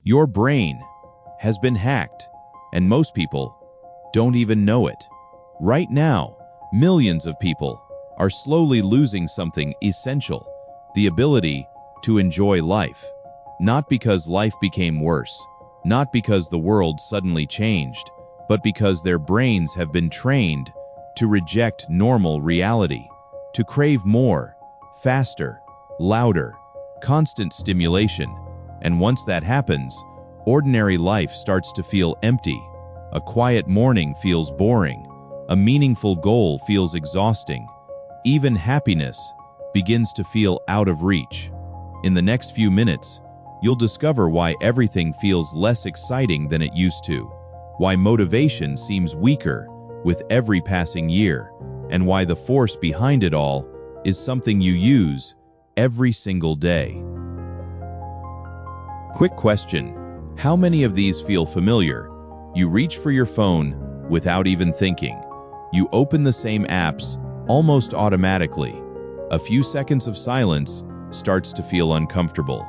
Your brain has been hacked, and most people don't even know it. Right now, millions of people are slowly losing something essential, the ability to enjoy life. Not because life became worse, not because the world suddenly changed, but because their brains have been trained to reject normal reality, to crave more, faster, louder, constant stimulation. And once that happens, ordinary life starts to feel empty. A quiet morning feels boring. A meaningful goal feels exhausting. Even happiness begins to feel out of reach. In the next few minutes, you'll discover why everything feels less exciting than it used to, why motivation seems weaker with every passing year, and why the force behind it all is something you use every single day. Quick question: how many of these feel familiar? You reach for your phone without even thinking. You open the same apps almost automatically. A few seconds of silence starts to feel uncomfortable.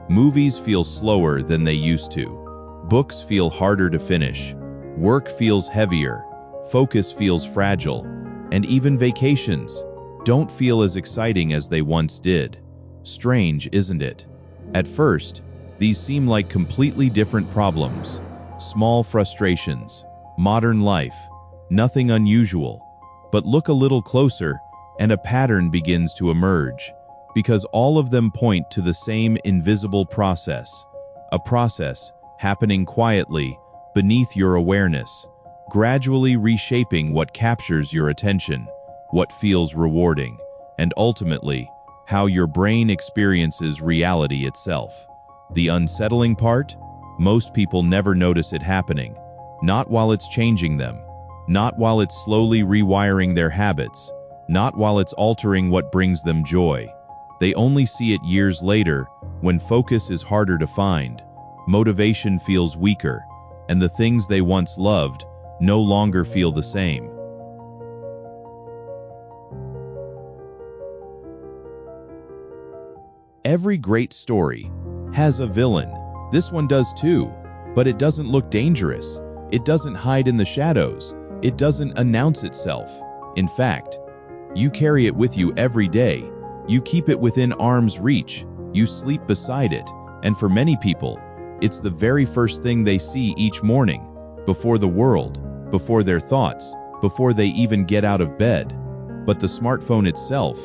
Movies feel slower than they used to. Books feel harder to finish. Work feels heavier. Focus feels fragile. And even vacations don't feel as exciting as they once did. Strange, isn't it? At first, these seem like completely different problems. Small frustrations, modern life, nothing unusual. But look a little closer, and a pattern begins to emerge, because all of them point to the same invisible process, a process happening quietly beneath your awareness, gradually reshaping what captures your attention, what feels rewarding, and ultimately, how your brain experiences reality itself. The unsettling part? Most people never notice it happening, not while it's changing them, not while it's slowly rewiring their habits, not while it's altering what brings them joy. They only see it years later, when focus is harder to find, motivation feels weaker, and the things they once loved no longer feel the same. Every great story has a villain. This one does too, but it doesn't look dangerous. It doesn't hide in the shadows. It doesn't announce itself. In fact, you carry it with you every day. You keep it within arm's reach. You sleep beside it. And for many people, it's the very first thing they see each morning, before the world, before their thoughts, before they even get out of bed. But the smartphone itself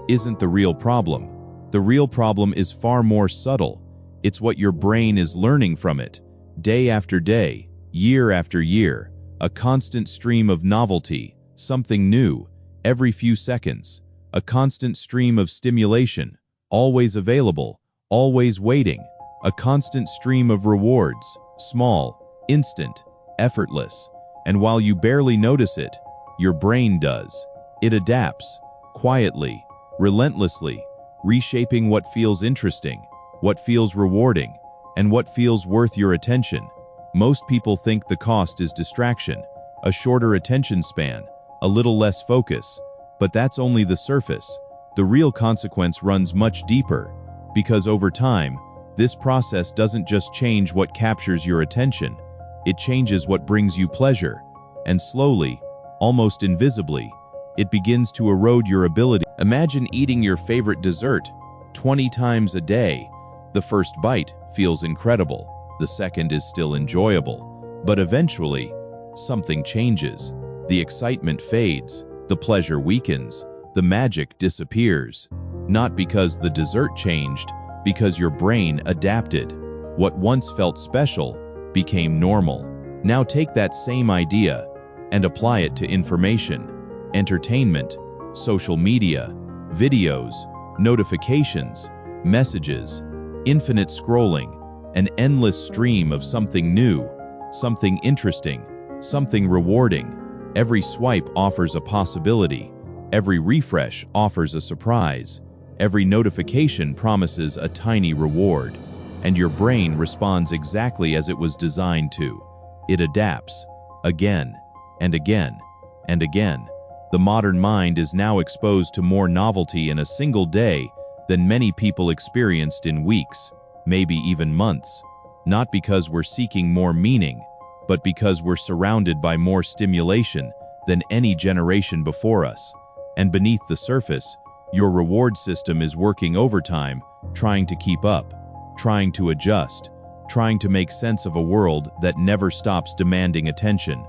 isn't the real problem. The real problem is far more subtle. It's what your brain is learning from it, day after day, year after year, a constant stream of novelty, something new, every few seconds, a constant stream of stimulation, always available, always waiting, a constant stream of rewards, small, instant, effortless. And while you barely notice it, your brain does. It adapts, quietly, relentlessly, reshaping what feels interesting, what feels rewarding, and what feels worth your attention. Most people think the cost is distraction, a shorter attention span, a little less focus, but that's only the surface. The real consequence runs much deeper, because over time, this process doesn't just change what captures your attention, it changes what brings you pleasure, and slowly, almost invisibly, it begins to erode your ability. Imagine eating your favorite dessert 20 times a day. The first bite feels incredible, the second is still enjoyable, but eventually, something changes. The excitement fades, the pleasure weakens, the magic disappears. Not because the dessert changed, because your brain adapted. What once felt special became normal. Now take that same idea and apply it to information, entertainment, social media, videos, notifications, messages, infinite scrolling, an endless stream of something new, something interesting, something rewarding. Every swipe offers a possibility. Every refresh offers a surprise. Every notification promises a tiny reward. And your brain responds exactly as it was designed to. It adapts, again, and again, and again. The modern mind is now exposed to more novelty in a single day than many people experienced in weeks, maybe even months. not because we're seeking more meaning, but because we're surrounded by more stimulation than any generation before us. And beneath the surface, your reward system is working overtime, trying to keep up, trying to adjust, trying to make sense of a world that never stops demanding attention.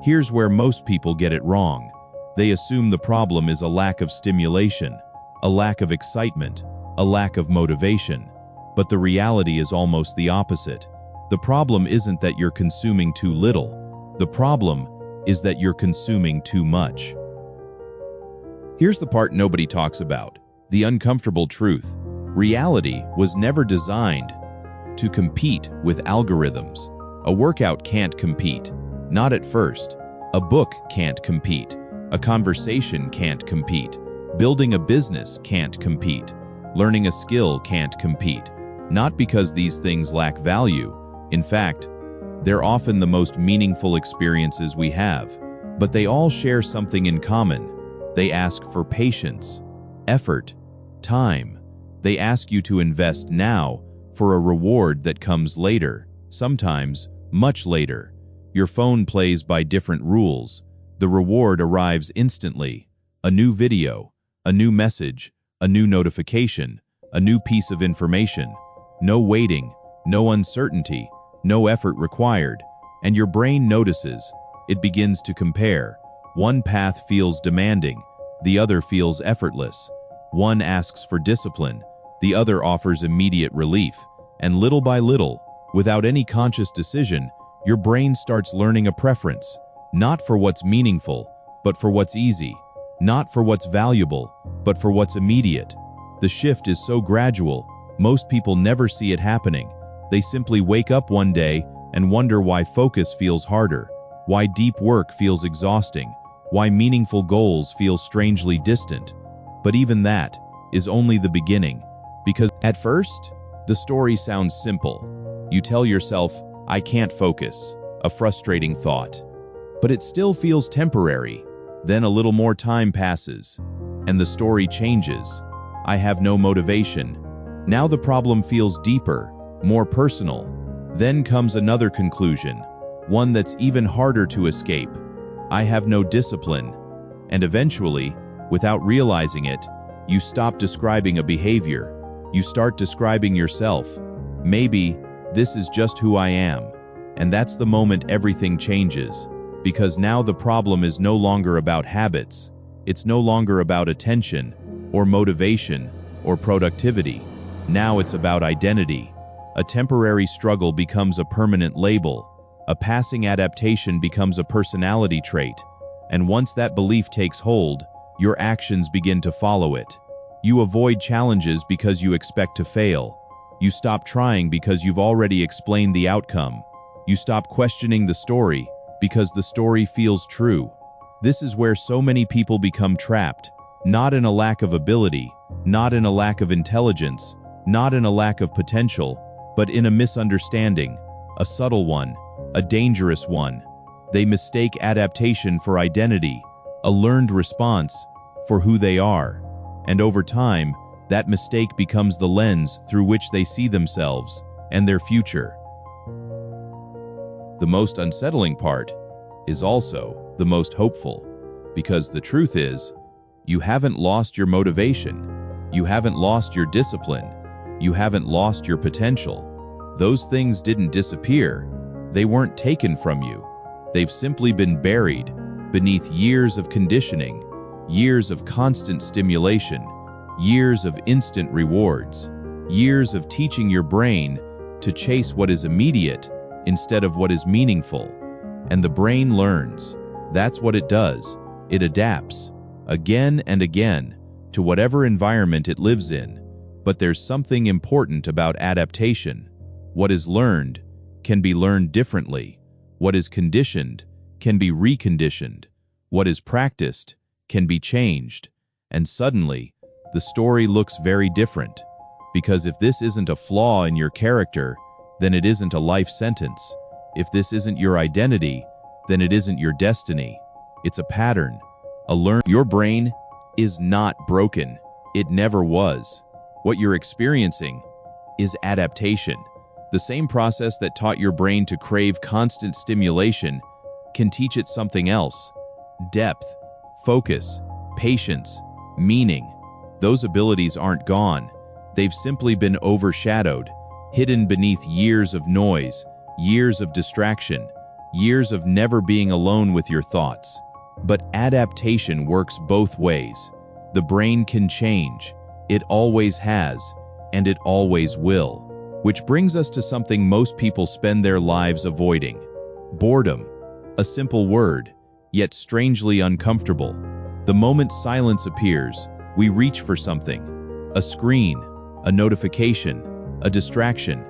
Here's where most people get it wrong. They assume the problem is a lack of stimulation, a lack of excitement, a lack of motivation. But the reality is almost the opposite. The problem isn't that you're consuming too little. The problem is that you're consuming too much. Here's the part nobody talks about, the uncomfortable truth. Reality was never designed to compete with algorithms. A workout can't compete, not at first. A book can't compete. A conversation can't compete. Building a business can't compete. Learning a skill can't compete. Not because these things lack value. In fact, they're often the most meaningful experiences we have. But they all share something in common. They ask for patience, effort, time. They ask you to invest now for a reward that comes later, sometimes much later. Your phone plays by different rules. The reward arrives instantly. A new video, a new message, a new notification, a new piece of information. No waiting, no uncertainty, no effort required. And your brain notices. It begins to compare. One path feels demanding, the other feels effortless. One asks for discipline, the other offers immediate relief. And little by little, without any conscious decision, your brain starts learning a preference, not for what's meaningful, but for what's easy, not for what's valuable, but for what's immediate. The shift is so gradual, most people never see it happening. They simply wake up one day and wonder why focus feels harder, why deep work feels exhausting, why meaningful goals feel strangely distant. But even that is only the beginning, because at first, the story sounds simple. You tell yourself, I can't focus, a frustrating thought. But it still feels temporary. Then a little more time passes, and the story changes. I have no motivation. Now the problem feels deeper, more personal. Then comes another conclusion, one that's even harder to escape. I have no discipline. And eventually, without realizing it, you stop describing a behavior. You start describing yourself. Maybe this is just who I am. And that's the moment everything changes. Because now the problem is no longer about habits. It's no longer about attention, or motivation, or productivity. Now it's about identity. A temporary struggle becomes a permanent label. A passing adaptation becomes a personality trait. And once that belief takes hold, your actions begin to follow it. You avoid challenges because you expect to fail. You stop trying because you've already explained the outcome. You stop questioning the story because the story feels true. This is where so many people become trapped, not in a lack of ability, not in a lack of intelligence, not in a lack of potential, but in a misunderstanding, a subtle one, a dangerous one. They mistake adaptation for identity, a learned response for who they are. And over time, that mistake becomes the lens through which they see themselves and their future. The most unsettling part is also the most hopeful, because the truth is, you haven't lost your motivation, you haven't lost your discipline, you haven't lost your potential. Those things didn't disappear, they weren't taken from you. They've simply been buried beneath years of conditioning, years of constant stimulation, years of instant rewards, years of teaching your brain to chase what is immediate instead of what is meaningful. And the brain learns. That's what it does. It adapts, again and again, to whatever environment it lives in. But there's something important about adaptation. What is learned can be learned differently. What is conditioned can be reconditioned. What is practiced can be changed. And suddenly, the story looks very different. Because if this isn't a flaw in your character, then it isn't a life sentence. If this isn't your identity, then it isn't your destiny. It's a pattern, a learn. Your brain is not broken. It never was. What you're experiencing is adaptation. The same process that taught your brain to crave constant stimulation can teach it something else: depth, focus, patience, meaning. Those abilities aren't gone. They've simply been overshadowed, hidden beneath years of noise, years of distraction, years of never being alone with your thoughts. But adaptation works both ways. The brain can change. It always has, and it always will. Which brings us to something most people spend their lives avoiding: boredom. A simple word, yet strangely uncomfortable. The moment silence appears, we reach for something: a screen, a notification, a distraction,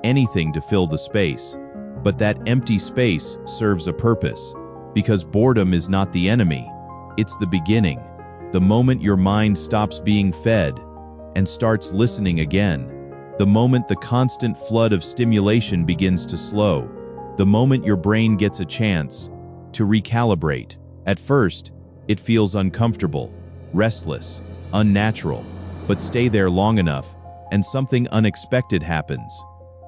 anything to fill the space. But that empty space serves a purpose, because boredom is not the enemy, it's the beginning. The moment your mind stops being fed and starts listening again. The moment the constant flood of stimulation begins to slow. The moment your brain gets a chance to recalibrate. At first, it feels uncomfortable, restless, unnatural, but stay there long enough, and something unexpected happens.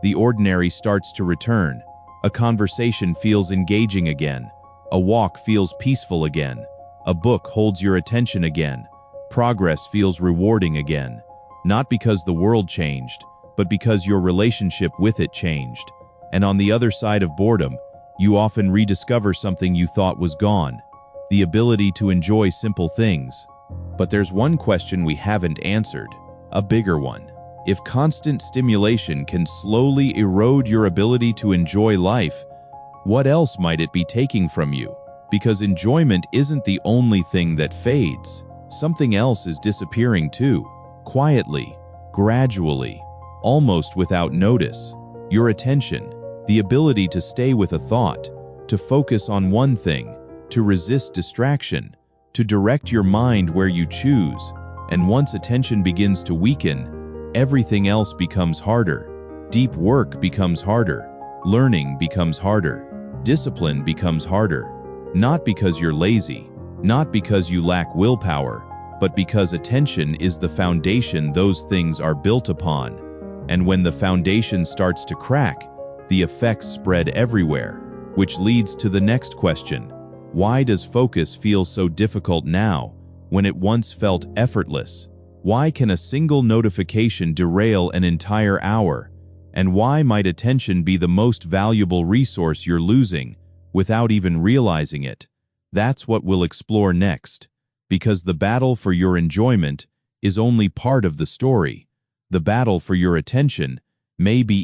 The ordinary starts to return. A conversation feels engaging again. A walk feels peaceful again. A book holds your attention again. Progress feels rewarding again. Not because the world changed, but because your relationship with it changed. And on the other side of boredom, you often rediscover something you thought was gone: the ability to enjoy simple things. But there's one question we haven't answered, a bigger one. If constant stimulation can slowly erode your ability to enjoy life, what else might it be taking from you? Because enjoyment isn't the only thing that fades. Something else is disappearing too, quietly, gradually, almost without notice. Your attention, the ability to stay with a thought, to focus on one thing, to resist distraction, to direct your mind where you choose. And once attention begins to weaken, everything else becomes harder. Deep work becomes harder. Learning becomes harder. Discipline becomes harder. Not because you're lazy, not because you lack willpower, but because attention is the foundation those things are built upon. And when the foundation starts to crack, the effects spread everywhere, which leads to the next question: why does focus feel so difficult now, when it once felt effortless? Why can a single notification derail an entire hour? And why might attention be the most valuable resource you're losing without even realizing it? That's what we'll explore next, because the battle for your enjoyment is only part of the story. The battle for your attention may be